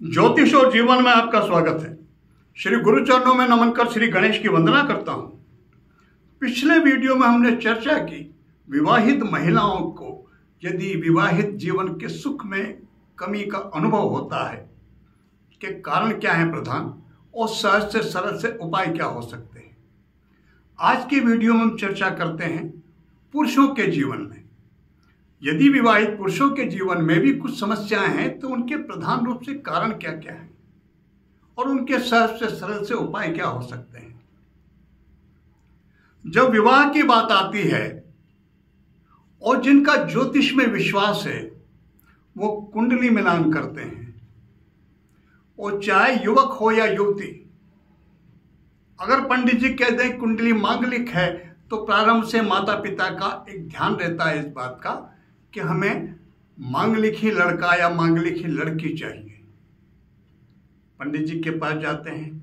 ज्योतिष और जीवन में आपका स्वागत है। श्री गुरु चरणों में नमन कर श्री गणेश की वंदना करता हूं। पिछले वीडियो में हमने चर्चा की विवाहित महिलाओं को यदि विवाहित जीवन के सुख में कमी का अनुभव होता है के कारण क्या है प्रधान और सहज से सरल से उपाय क्या हो सकते हैं। आज की वीडियो में हम चर्चा करते हैं पुरुषों के जीवन में। यदि विवाहित पुरुषों के जीवन में भी कुछ समस्याएं हैं तो उनके प्रधान रूप से कारण क्या क्या हैं और उनके सहज से सरल से उपाय क्या हो सकते हैं। जब विवाह की बात आती है और जिनका ज्योतिष में विश्वास है वो कुंडली मिलान करते हैं, और चाहे युवक हो या युवती। अगर पंडित जी कह दें कुंडली मांगलिक है तो प्रारंभ से माता पिता का एक ध्यान रहता है इस बात का कि हमें मांगलिक ही लड़का या मांगलिक ही लड़की चाहिए। पंडित जी के पास जाते हैं,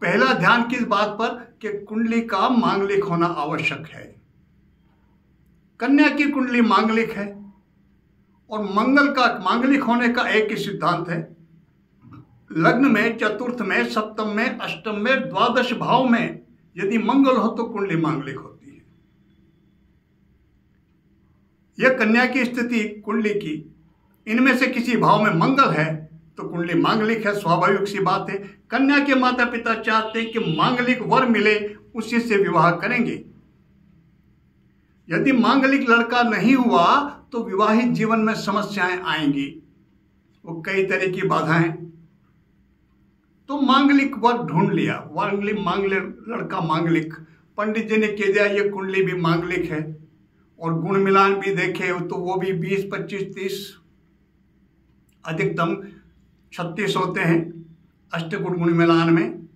पहला ध्यान किस बात पर कि कुंडली का मांगलिक होना आवश्यक है। कन्या की कुंडली मांगलिक है और मंगल का मांगलिक होने का एक ही सिद्धांत है, लग्न में, चतुर्थ में, सप्तम में, अष्टम में, द्वादश भाव में यदि मंगल हो तो कुंडली मांगलिक होती है। यह कन्या की स्थिति कुंडली की, इनमें से किसी भाव में मंगल है तो कुंडली मांगलिक है, स्वाभाविक सी बात है। कन्या के माता पिता चाहते हैं कि मांगलिक वर मिले, उसी से विवाह करेंगे। यदि मांगलिक लड़का नहीं हुआ तो विवाहित जीवन में समस्याएं आएंगी, वो कई तरह की बाधाएं। तो मांगलिक वर ढूंढ लिया, मांगलिक लड़का मांगलिक, पंडित जी ने कह दिया ये कुंडली भी मांगलिक है, और गुण मिलान भी देखे तो वो भी 20, 25, 30, अधिकतम 36 होते हैं। अष्टगुण गुण मिलान में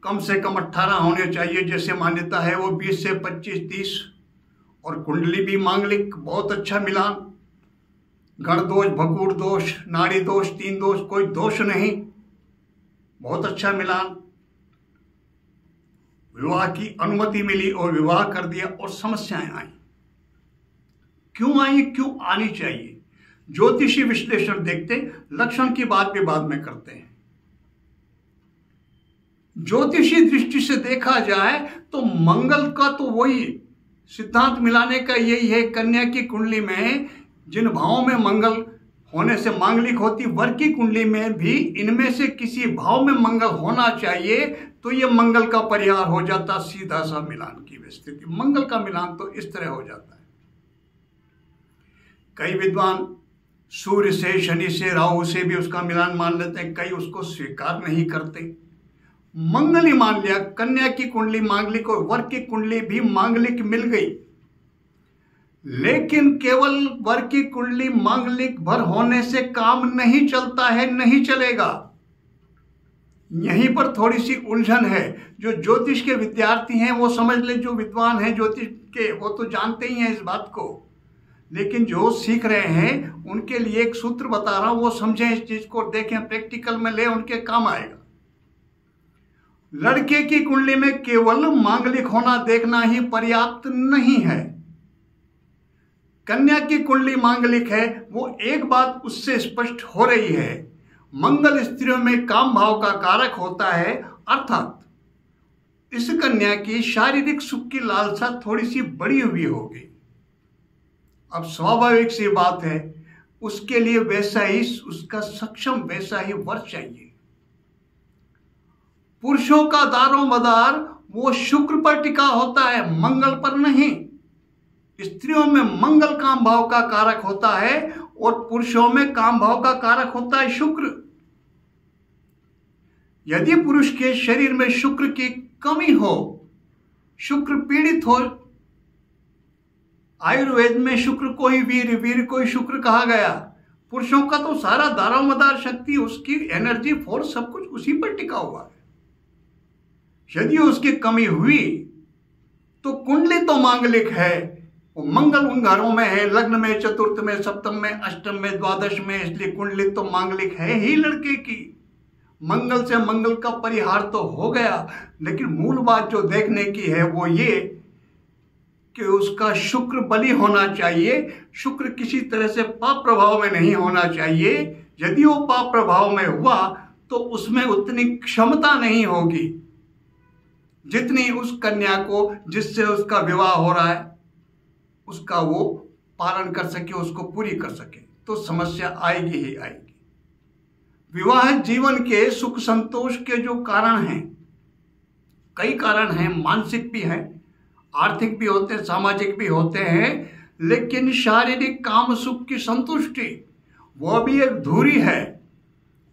कम से कम 18 होने चाहिए, जैसे मान्यता है वो 20 से 25, 30। और कुंडली भी मांगलिक, बहुत अच्छा मिलान। गण दोष, भगुड़ दोष, नाड़ी दोष, 3 दोष, कोई दोष नहीं, बहुत अच्छा मिलान। विवाह की अनुमति मिली और विवाह कर दिया और समस्याएं आई। क्यों आई, क्यों आनी चाहिए, ज्योतिषी विश्लेषण देखते, लक्षण की बात भी बाद में करते हैं। ज्योतिषी दृष्टि से देखा जाए तो मंगल का तो वही सिद्धांत मिलाने का यही है। कन्या की कुंडली में जिन भावों में मंगल होने से मांगलिक होती, वर की कुंडली में भी इनमें से किसी भाव में मंगल होना चाहिए तो यह मंगल का परिहार हो जाता। सीधा सा मिलान की स्थिति, मंगल का मिलान तो इस तरह हो जाता है। कई विद्वान सूर्य से, शनि से, राहु से भी उसका मिलान मान लेते हैं, कई उसको स्वीकार नहीं करते। मंगल ही मान लिया, कन्या की कुंडली मांगलिक और वर की कुंडली भी मांगलिक मिल गई। लेकिन केवल वर की कुंडली मांगलिक भर होने से काम नहीं चलता है, नहीं चलेगा। यहीं पर थोड़ी सी उलझन है। जो ज्योतिष के विद्यार्थी हैं वो समझ ले, जो विद्वान हैं ज्योतिष के वो तो जानते ही हैं इस बात को, लेकिन जो सीख रहे हैं उनके लिए एक सूत्र बता रहा हूं, वो समझें इस चीज को, देखें, प्रैक्टिकल में ले, उनके काम आएगा। लड़के की कुंडली में केवल मांगलिक होना देखना ही पर्याप्त नहीं है। कन्या की कुंडली मांगलिक है, वो एक बात उससे स्पष्ट हो रही है, मंगल स्त्रियों में काम भाव का कारक होता है, अर्थात इस कन्या की शारीरिक सुख की लालसा थोड़ी सी बड़ी हुई होगी। अब स्वाभाविक सी बात है, उसके लिए वैसा ही उसका सक्षम वैसा ही वर चाहिए। पुरुषों का दारोमदार वो शुक्र पर टिका होता है, मंगल पर नहीं। स्त्रियों में मंगल काम भाव का कारक होता है और पुरुषों में काम भाव का कारक होता है शुक्र। यदि पुरुष के शरीर में शुक्र की कमी हो, शुक्र पीड़ित हो, आयुर्वेद में शुक्र को ही वीर, वीर को ही शुक्र कहा गया। पुरुषों का तो सारा दारोमदार शक्ति, उसकी एनर्जी, फोर्स सब कुछ उसी पर टिका हुआ है। यदि उसकी कमी हुई तो कुंडली तो मांगलिक है, वो मंगल उन घरों में है, लग्न में, चतुर्थ में, सप्तम में, अष्टम में, द्वादश में, इसलिए कुंडली तो मांगलिक है ही लड़के की। मंगल से मंगल का परिहार तो हो गया, लेकिन मूल बात जो देखने की है वो ये कि उसका शुक्र बलि होना चाहिए। शुक्र किसी तरह से पाप प्रभाव में नहीं होना चाहिए। यदि वो पाप प्रभाव में हुआ तो उसमें उतनी क्षमता नहीं होगी जितनी उस कन्या को जिससे उसका विवाह हो रहा है उसका वो पालन कर सके, उसको पूरी कर सके, तो समस्या आएगी ही आएगी। विवाहित जीवन के सुख संतोष के जो कारण हैं, कई कारण हैं, मानसिक भी हैं, आर्थिक भी होते हैं, सामाजिक भी होते हैं, लेकिन शारीरिक काम सुख की संतुष्टि वह भी एक धुरी है।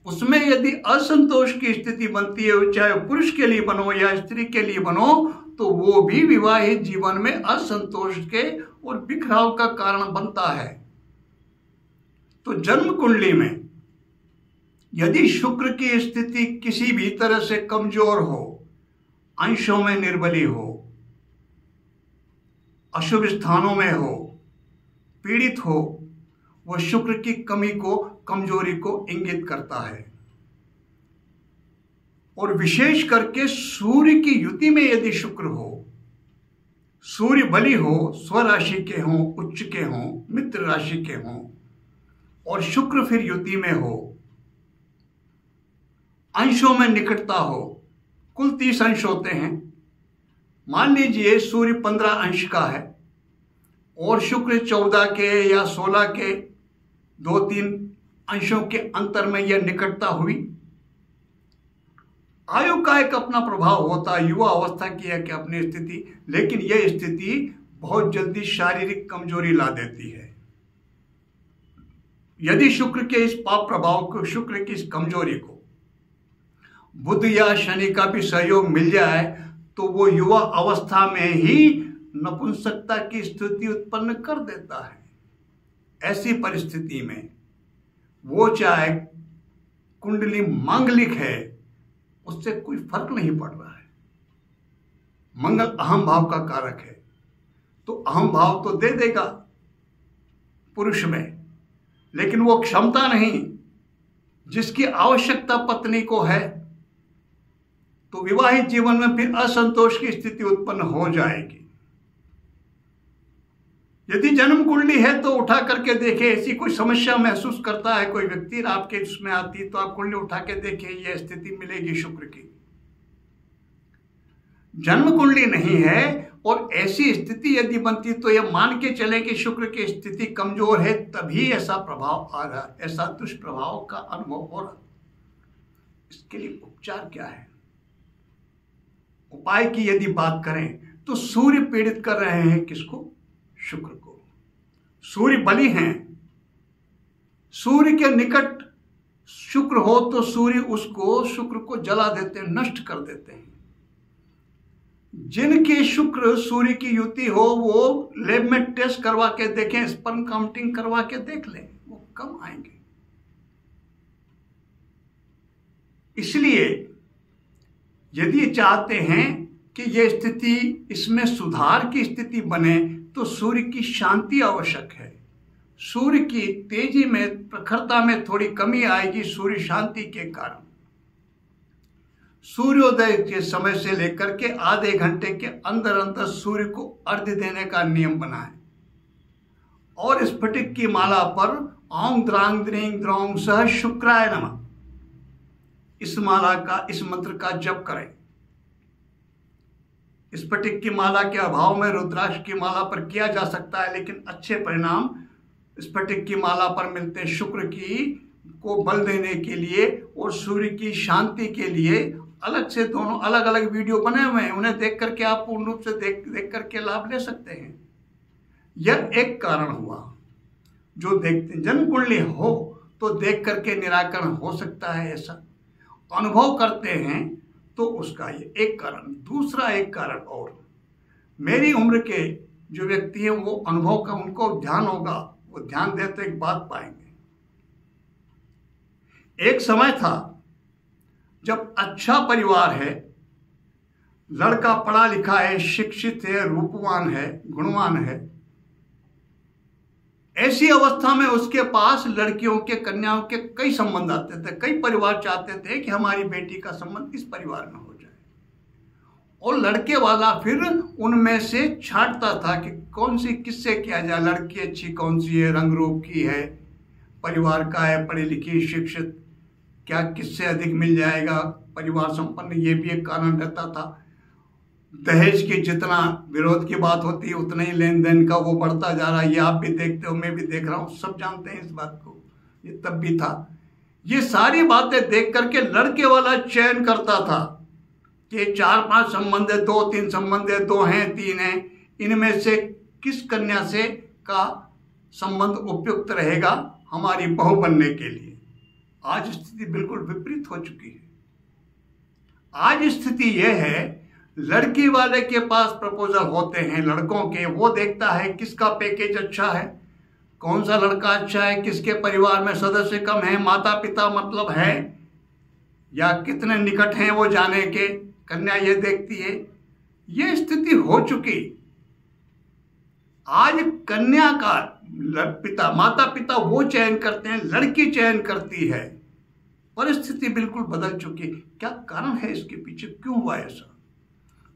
उसमें यदि असंतोष की स्थिति बनती है, चाहे पुरुष के लिए बनो या स्त्री के लिए बनो, तो वो भी विवाहित जीवन में असंतोष के और बिखराव का कारण बनता है। तो जन्म कुंडली में यदि शुक्र की स्थिति किसी भी तरह से कमजोर हो, अंशों में निर्बली हो, अशुभ स्थानों में हो, पीड़ित हो, वह शुक्र की कमी को, कमजोरी को इंगित करता है। और विशेष करके सूर्य की युति में यदि शुक्र हो, सूर्य बली हो, स्वराशि के हों, उच्च के हों, मित्र राशि के हों, और शुक्र फिर युति में हो, अंशों में निकटता हो, कुल 30 अंश होते हैं। मान लीजिए सूर्य 15 अंश का है और शुक्र 14 के या 16 के 2-3 अंशों के अंतर में यह निकटता हुई। आयु का एक अपना प्रभाव होता है, युवा अवस्था की है कि अपनी स्थिति, लेकिन यह स्थिति बहुत जल्दी शारीरिक कमजोरी ला देती है। यदि शुक्र के इस पाप प्रभाव को, शुक्र की इस कमजोरी को बुध या शनि का भी सहयोग मिल जाए तो वो युवा अवस्था में ही नपुंसकता की स्थिति उत्पन्न कर देता है। ऐसी परिस्थिति में वो चाहे कुंडली मांगलिक है, उससे कोई फर्क नहीं पड़ रहा है। मंगल अहम भाव का कारक है, तो अहम भाव तो दे देगा पुरुष में, लेकिन वो क्षमता नहीं जिसकी आवश्यकता पत्नी को है। तो विवाहित जीवन में फिर असंतोष की स्थिति उत्पन्न हो जाएगी। यदि जन्म कुंडली है तो उठा करके देखे, ऐसी कोई समस्या महसूस करता है कोई व्यक्ति आपके उसमें आती, तो आप कुंडली उठा के देखें, यह स्थिति मिलेगी शुक्र की। जन्म कुंडली नहीं है और ऐसी स्थिति यदि बनती तो यह मान के चले कि शुक्र की स्थिति कमजोर है, तभी ऐसा प्रभाव आ रहा, ऐसा दुष्प्रभाव का अनुभव हो रहा। इसके लिए उपचार क्या है? उपाय की यदि बात करें तो सूर्य पीड़ित कर रहे हैं किसको? शुक्र को। सूर्य बली हैं, सूर्य के निकट शुक्र हो तो सूर्य उसको, शुक्र को जला देते हैं, नष्ट कर देते हैं। जिनके शुक्र सूर्य की युति हो वो लैब में टेस्ट करवा के देखें, स्पर्म काउंटिंग करवा के देख लें, वो कम आएंगे। इसलिए यदि चाहते हैं कि यह स्थिति, इसमें सुधार की स्थिति बने, तो सूर्य की शांति आवश्यक है। सूर्य की तेजी में, प्रखरता में थोड़ी कमी आएगी सूर्य शांति के कारण। सूर्योदय के समय से लेकर के आधे घंटे के अंदर अंदर सूर्य को अर्घ्य देने का नियम बनाएं और स्फटिक की माला पर ओम द्रांग द्रींग द्रौंग सह शुक्राय नमः, इस माला का, इस मंत्र का जप करें। स्फटिक की माला के अभाव में रुद्राक्ष की माला पर किया जा सकता है, लेकिन अच्छे परिणाम स्फटिक की माला पर मिलते हैं। शुक्र की को बल देने के लिए और सूर्य की शांति के लिए अलग से दोनों अलग अलग वीडियो बने हुए हैं, उन्हें देख करके आप पूर्ण रूप से देख करके लाभ ले सकते हैं। यह एक कारण हुआ जो देखते, जन्म कुंडली हो तो देख करके निराकरण हो सकता है, ऐसा अनुभव करते हैं तो उसका ये एक कारण। दूसरा एक कारण और, मेरी उम्र के जो व्यक्ति हैं वो अनुभव का उनको ध्यान होगा, वो ध्यान दे तो एक बात पाएंगे। एक समय था जब अच्छा परिवार है, लड़का पढ़ा लिखा है, शिक्षित है, रूपवान है, गुणवान है, ऐसी अवस्था में उसके पास लड़कियों के, कन्याओं के कई संबंध आते थे। कई परिवार चाहते थे कि हमारी बेटी का संबंध इस परिवार में हो जाए, और लड़के वाला फिर उनमें से छांटता था कि कौन सी किससे किया जाए, लड़की अच्छी कौन सी है, रंग रूप की है, परिवार का है, पढ़ी लिखी शिक्षित, क्या किससे अधिक मिल जाएगा, परिवार संपन्न, ये भी एक कारण रहता था। दहेज की जितना विरोध की बात होती है उतना ही लेन देन का वो बढ़ता जा रहा है। ये आप भी देखते हो, मैं भी देख रहा हूँ, सब जानते हैं इस बात को, ये तब भी था। ये सारी बातें देख करके लड़के वाला चयन करता था कि 4-5 संबंध है, 2-3 संबंध है, 2 हैं 3 हैं, इनमें से किस कन्या से का संबंध उपयुक्त रहेगा हमारी बहू बनने के लिए। आज स्थिति बिल्कुल विपरीत हो चुकी है। आज स्थिति यह है, लड़की वाले के पास प्रपोजल होते हैं लड़कों के, वो देखता है किसका पैकेज अच्छा है, कौन सा लड़का अच्छा है, किसके परिवार में सदस्य कम है, माता पिता मतलब है या कितने निकट हैं वो जाने के, कन्या ये देखती है। ये स्थिति हो चुकी। आज कन्या का पिता, माता पिता वो चयन करते हैं, लड़की चयन करती है। परिस्थिति बिल्कुल बदल चुकी। क्या कारण है इसके पीछे, क्यों हुआ ऐसा?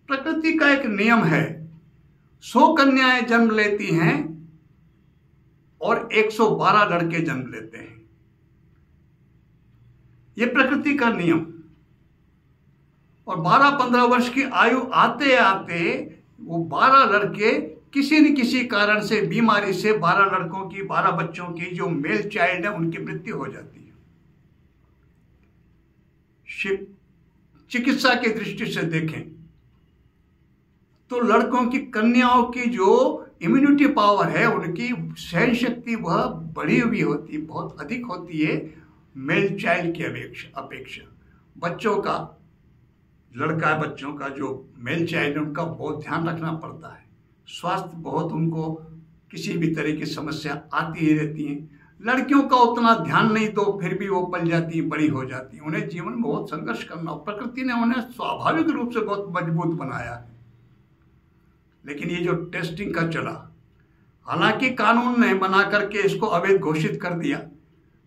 प्रकृति का एक नियम है, 100 कन्याएं जन्म लेती हैं और 112 लड़के जन्म लेते हैं। यह प्रकृति का नियम। और 12-15 वर्ष की आयु आते आते वो 12 लड़के किसी न किसी कारण से, बीमारी से 12 लड़कों की, 12 बच्चों की जो मेल चाइल्ड है उनकी मृत्यु हो जाती है। चिकित्सा की दृष्टि से देखें तो लड़कों की, कन्याओं की जो इम्यूनिटी पावर है, उनकी सहन शक्ति वह बढ़ी हुई होती, बहुत अधिक होती है मेल चाइल्ड की अपेक्षा। बच्चों का, लड़का बच्चों का जो मेल चाइल्ड है उनका बहुत ध्यान रखना पड़ता है। स्वास्थ्य बहुत, उनको किसी भी तरह की समस्या आती ही रहती है। लड़कियों का उतना ध्यान नहीं तो फिर भी वो पल जाती है, बड़ी हो जाती है। उन्हें जीवन में बहुत संघर्ष करना, प्रकृति ने उन्हें स्वाभाविक रूप से बहुत मजबूत बनाया है। लेकिन ये जो टेस्टिंग का चला, हालांकि कानून ने बना करके इसको अवैध घोषित कर दिया।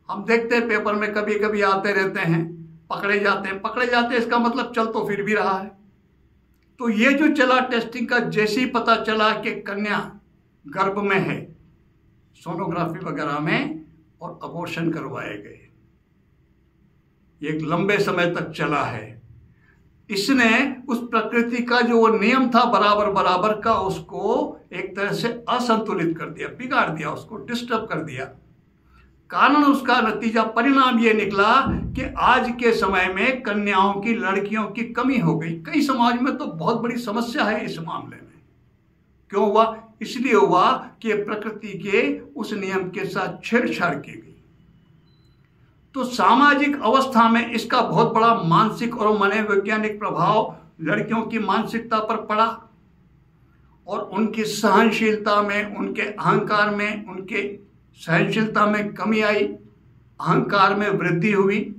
हम देखते हैं पेपर में कभी कभी आते रहते हैं, पकड़े जाते हैं, इसका मतलब चल तो फिर भी रहा है। तो ये जो चला टेस्टिंग का, जैसे ही पता चला कि कन्या गर्भ में है, सोनोग्राफी वगैरह में और अबॉर्शन करवाए गए। ये एक लंबे समय तक चला है। इसने उस प्रकृति का जो वो नियम था बराबर बराबर का, उसको एक तरह से असंतुलित कर दिया, बिगाड़ दिया, उसको डिस्टर्ब कर दिया। कारण, उसका नतीजा, परिणाम ये निकला कि आज के समय में कन्याओं की, लड़कियों की कमी हो गई। कई समाज में तो बहुत बड़ी समस्या है इस मामले में। क्यों हुआ? इसलिए हुआ कि प्रकृति के उस नियम के साथ छेड़छाड़ की गई। तो सामाजिक अवस्था में इसका बहुत बड़ा मानसिक और मनोवैज्ञानिक प्रभाव लड़कियों की मानसिकता पर पड़ा और उनकी सहनशीलता में, उनके अहंकार में, उनके सहनशीलता में कमी आई, अहंकार में वृद्धि हुई।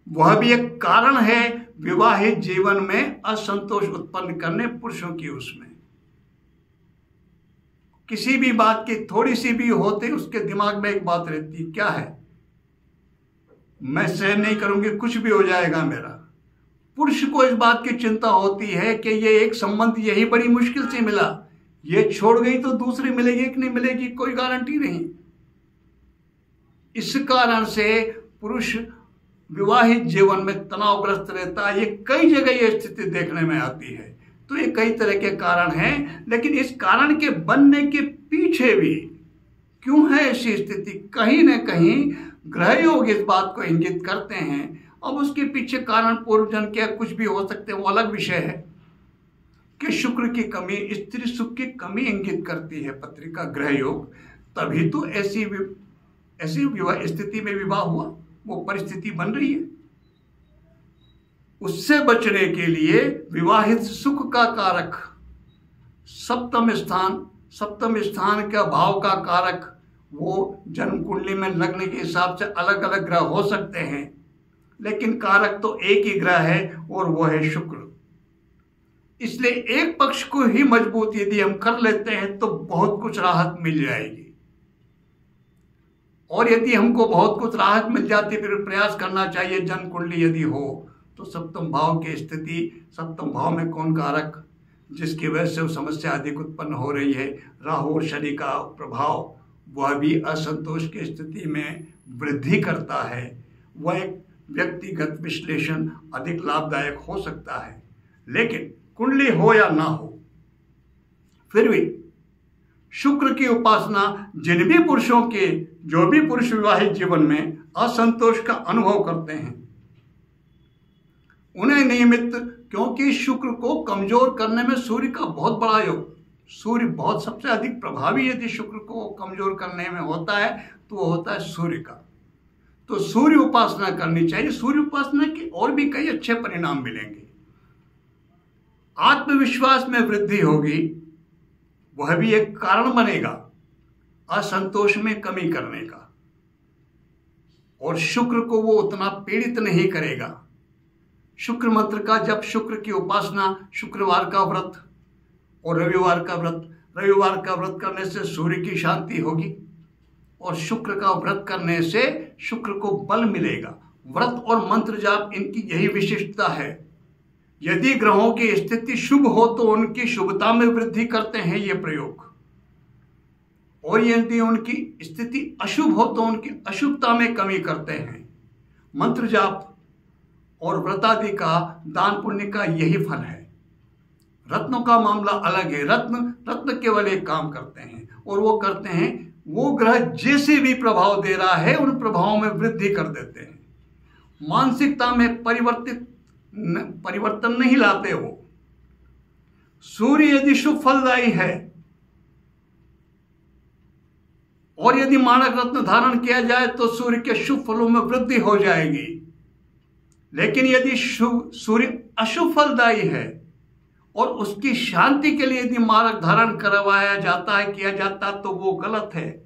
वह भी एक कारण है विवाहित जीवन में असंतोष उत्पन्न करने पुरुषों की। उसमें किसी भी बात की थोड़ी सी भी होते उसके दिमाग में एक बात रहती, क्या है, मैं सहन नहीं करूंगी, कुछ भी हो जाएगा मेरा। पुरुष को इस बात की चिंता होती है कि ये एक संबंध यही बड़ी मुश्किल से मिला, ये छोड़ गई तो दूसरी मिलेगी कि नहीं मिलेगी, कोई गारंटी नहीं। इस कारण से पुरुष विवाहित जीवन में तनावग्रस्त रहता है। ये कई जगह ये स्थिति देखने में आती है। तो ये कई तरह के कारण हैं, लेकिन इस कारण के बनने के पीछे भी क्यों है ऐसी स्थिति, कहीं न कहीं ग्रह योग इस बात को इंगित करते हैं। अब उसके पीछे कारण पूर्वजन्म के कुछ भी हो सकते हैं, वो अलग विषय है। कि शुक्र की कमी, स्त्री सुख की कमी इंगित करती है पत्रिका ग्रह योग, तभी तो ऐसी विवाह स्थिति में विवाह हुआ, वो परिस्थिति बन रही है। उससे बचने के लिए विवाहित सुख का कारक सप्तम स्थान का भाव का कारक, वो जन्म कुंडली में लगने के हिसाब से अलग अलग ग्रह हो सकते हैं, लेकिन कारक तो एक ही ग्रह है और वो है शुक्र। इसलिए एक पक्ष को ही मजबूत यदि हम कर लेते हैं तो बहुत कुछ राहत मिल जाएगी। और यदि हमको बहुत कुछ राहत मिल जाती फिर प्रयास करना चाहिए, जन्म कुंडली यदि हो तो सप्तम भाव की स्थिति, सप्तम भाव में कौन कारक जिसकी वजह से वो समस्या अधिक उत्पन्न हो रही है, राहु और शनि का प्रभाव वह भी असंतोष की स्थिति में वृद्धि करता है। वह एक व्यक्तिगत विश्लेषण अधिक लाभदायक हो सकता है, लेकिन कुंडली हो या ना हो, फिर भी शुक्र की उपासना जिन भी पुरुषों के, जो भी पुरुष विवाहित जीवन में असंतोष का अनुभव करते हैं, उन्हें नियमित, क्योंकि शुक्र को कमजोर करने में सूर्य का बहुत बड़ा योग, सूर्य बहुत सबसे अधिक प्रभावी यदि शुक्र को कमजोर करने में होता है तो वो होता है सूर्य का। तो सूर्य उपासना करनी चाहिए। सूर्य उपासना के और भी कई अच्छे परिणाम मिलेंगे। आत्मविश्वास में वृद्धि होगी, वह भी एक कारण बनेगा असंतोष में कमी करने का, और शुक्र को वो उतना पीड़ित नहीं करेगा। शुक्र मंत्र का जब शुक्र की उपासना, शुक्रवार का व्रत और रविवार का व्रत, रविवार का व्रत करने से सूर्य की शांति होगी और शुक्र का व्रत करने से शुक्र को बल मिलेगा। व्रत और मंत्र जाप, इनकी यही विशिष्टता है। यदि ग्रहों की स्थिति शुभ हो तो उनकी शुभता में वृद्धि करते हैं ये प्रयोग, और यदि उनकी स्थिति अशुभ हो तो उनकी अशुभता में कमी करते हैं। मंत्र जाप और व्रतादि का, दान पुण्य का यही फल है। रत्नों का मामला अलग है। रत्न केवल एक काम करते हैं, और वो करते हैं, वो ग्रह जैसे भी प्रभाव दे रहा है उन प्रभावों में वृद्धि कर देते हैं। मानसिकता में परिवर्तन नहीं लाते हो। सूर्य यदि शुभ फलदायी है और यदि माणक रत्न धारण किया जाए तो सूर्य के शुभ फलों में वृद्धि हो जाएगी। लेकिन यदि सूर्य अशुभ फलदायी है और उसकी शांति के लिए यदि माणक धारण करवाया जाता है, किया जाता, तो वो गलत है।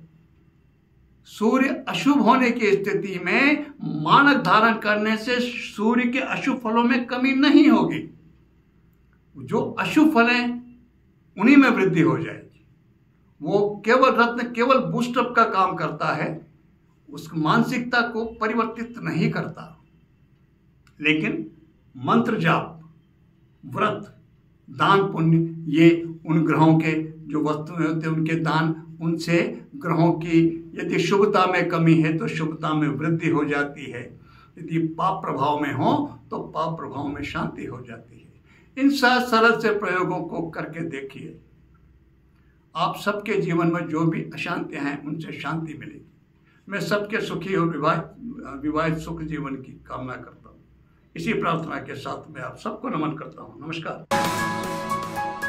सूर्य अशुभ होने की स्थिति में माणक धारण करने से सूर्य के अशुभ फलों में कमी नहीं होगी। जो अशुभ फल हैं उन्हीं में वृद्धि हो जाएगी। वो केवल रत्न केवल बूस्टअप का काम करता है, उस मानसिकता को परिवर्तित नहीं करता। लेकिन मंत्र जाप, व्रत, दान पुण्य, ये उन ग्रहों के जो वस्तुएं होते हैं उनके दान, उनसे ग्रहों की यदि शुभता में कमी है तो शुभता में वृद्धि हो जाती है। यदि पाप प्रभाव में हो तो पाप प्रभाव में शांति हो जाती है। इन सरल से प्रयोगों को करके देखिए, आप सबके जीवन में जो भी अशांतियां हैं उनसे शांति मिलेगी। मैं सबके सुखी और विवाहित सुख जीवन की कामना करता हूँ। इसी प्रार्थना के साथ मैं आप सबको नमन करता हूँ। नमस्कार।